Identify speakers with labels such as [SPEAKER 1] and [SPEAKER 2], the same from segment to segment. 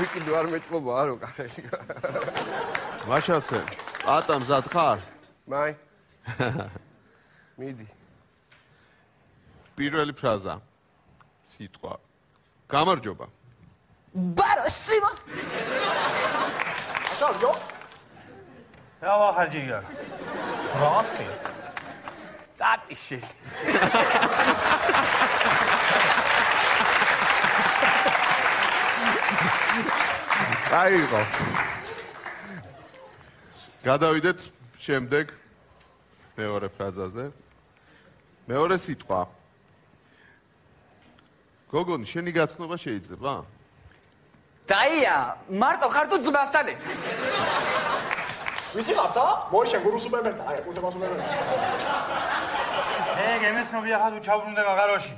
[SPEAKER 1] ვიკიდო არ მეტყობა არო კახეთი.
[SPEAKER 2] მაშასე, პატა მზად ხარ?
[SPEAKER 1] მაი. მიდი.
[SPEAKER 2] პირველი ფრაზა. სიტყვა. გამარჯობა.
[SPEAKER 3] ბაროსიმა.
[SPEAKER 4] Ашарჯო?
[SPEAKER 5] რა ვახარჯია?
[SPEAKER 4] Здравствуй.
[SPEAKER 1] წატიში.
[SPEAKER 2] აიღო. გადავიდეთ შემდეგ მეორე ფრაზაზე. მეორე სიტყვა. გოგონი, შენი გაცნობა შეიძლება?
[SPEAKER 3] დაია, მარტო ხარ თუ ძმასთან ერთად?
[SPEAKER 4] ვისი ხარცა? მოიშენ გურუსუბერმერტა, აი, უთებასუბერმერტა.
[SPEAKER 5] გემეცნობია ხარ თუ ჩავბრუნდე მაღაროში.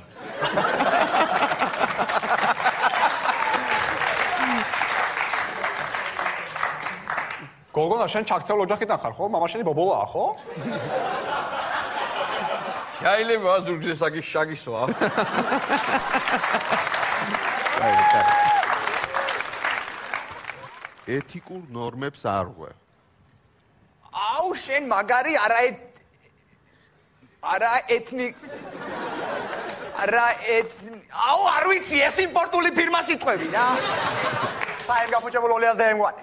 [SPEAKER 4] გოგონა, შენ ჩაქცეულ ოჯახიდან ხარ, ხო? მამა შენი ბობოლაა, ხო?
[SPEAKER 1] შეიძლება აზურგზე შაგისვა.
[SPEAKER 2] ეთიკურ ნორმებს არ ღვე.
[SPEAKER 3] აუ, შენ მაგარი არა აუ, არ ვიცი, ეს იმპორტული ფირმა სიტყვები რა.
[SPEAKER 4] საიმ გაფუჭებულ ოლიას დაემგვანე.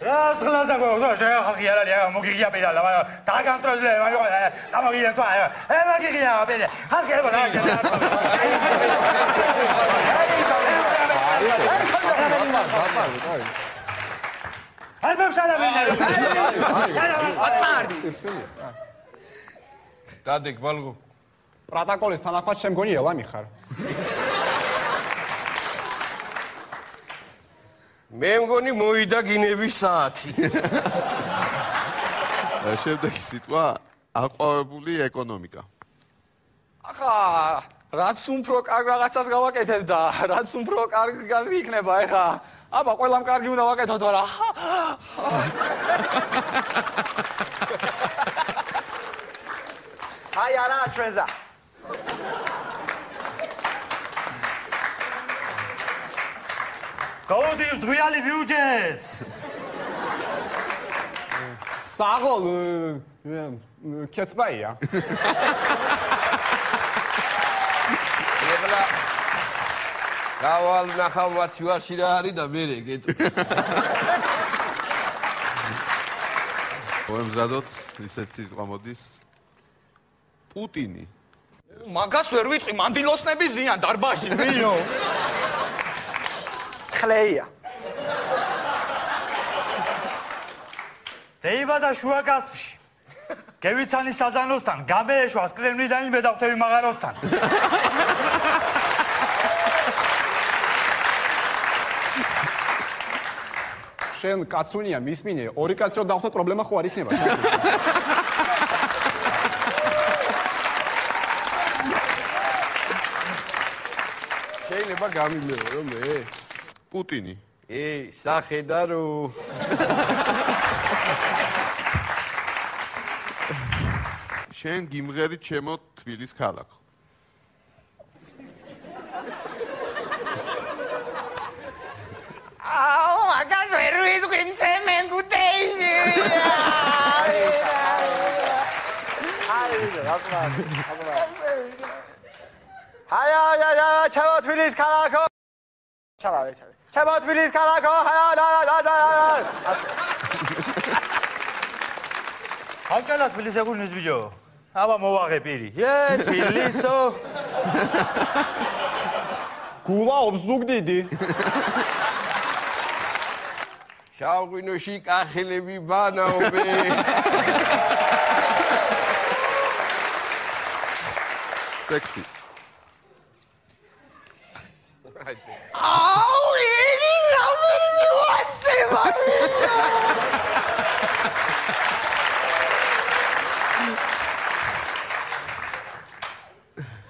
[SPEAKER 5] რა თქმა უნდა, შენ ხალხი არ არის, მოგიგია პედალა, დაგანტროლე, გამოგია თუ აი, მოგიგია პედალა. ხალხი არ არის. აი მომსალამინე.
[SPEAKER 1] დადეკ ბალღო.
[SPEAKER 4] პროტოკოლის თანახმად შენ მგონი ელამი ხარ.
[SPEAKER 1] მე მგონი მოიდა გინების საათი.
[SPEAKER 2] შემდეგი სიტყვა აყვავებული ეკონომიკა.
[SPEAKER 3] ახლა რაც უფრო კარგ რაღაცას გავაკეთებ და რაც უფრო კარგად იქნება ეხა აბა ყველამ კარგი უნდა ვაკეთოთ რა. აი არა ჩვენზა.
[SPEAKER 5] გაუდივ დვიალი ბიუჯეტს.
[SPEAKER 4] საღოლ კეცბაია.
[SPEAKER 1] ეხლა გავალ ნახავ მაცივარში რა არის და მერე გეტყვი.
[SPEAKER 2] მოემზადოთ ისეთ სიტყვა მოდის. პუტინი.
[SPEAKER 3] მაგას ვერ ვიტყვი, მანდილოსნები ზიან დარბაზში, მიო. ხლეია.
[SPEAKER 5] დაიბადა შუა კასპში. გევიცანი საზანოსთან, გამეეშვა სკრემლიდან მედავთები მაღაროსთან.
[SPEAKER 4] შენ კაცუნია მისმინე, ორი კაცი რო დავხსნათ პრობლემა ხო არ იქნება.
[SPEAKER 1] შეიძლება გამიმეორო მე.
[SPEAKER 2] პუტინი.
[SPEAKER 1] სახედა რო.
[SPEAKER 2] შენ გიმღერით ჩემო თბილის ქალაქ.
[SPEAKER 3] აუ, მაგას ვერ ვიტყვი, მცემენგუტეიში. აი, ჩემო თბილის ქალაქო. ჩალავე. ჩემო თბილის ქალაქო.
[SPEAKER 5] ავჭალა თბილისზე გულნის ბიჭო. აბა მოვაღე პირი. თბილისო.
[SPEAKER 4] გულა ობზუგდიდი.
[SPEAKER 1] შავღვინოში კახელები ბანაობე.
[SPEAKER 2] სექსი.
[SPEAKER 3] აუ, იგი რამე ვასება.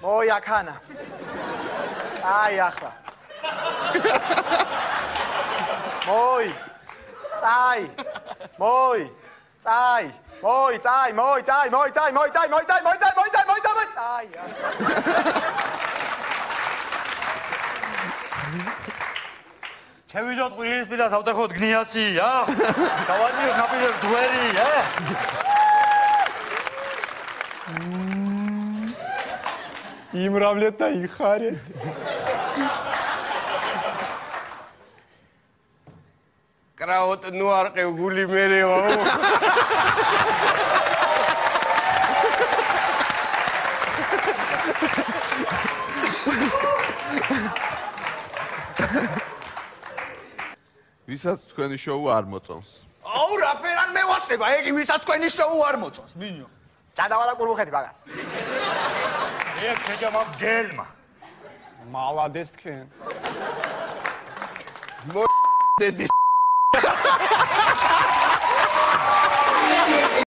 [SPEAKER 3] მოია ხანა. აი ახლა. მოი. წაი. მოი. წაი. მოი, წაი, მოი, წაი, მოი, წაი, მოი, წაი, მოი, წაი, მოი, წაი, მოი, წაი, მოი, წაი, მოი, წაი.
[SPEAKER 5] შევიდოთ ყვირილისპირას ავტეხოთ გნიასი, დავადიოთ ნაპირებს დვერი,
[SPEAKER 4] იმრავლეთ და იხარეთ.
[SPEAKER 1] კრაუტ ნუ არყევ გული მერეო.
[SPEAKER 2] ვისაც თქვენი შოუ არ მოწონს.
[SPEAKER 3] აუ რა ფერან მე ვასება, ეგ ვისაც თქვენი შოუ არ მოწონს, მინიო. ჩადავალა კურბუხეთი ბაგას.
[SPEAKER 5] ეგ შეჯამა გელმა.
[SPEAKER 4] მალადეს თქვენ.
[SPEAKER 1] დედის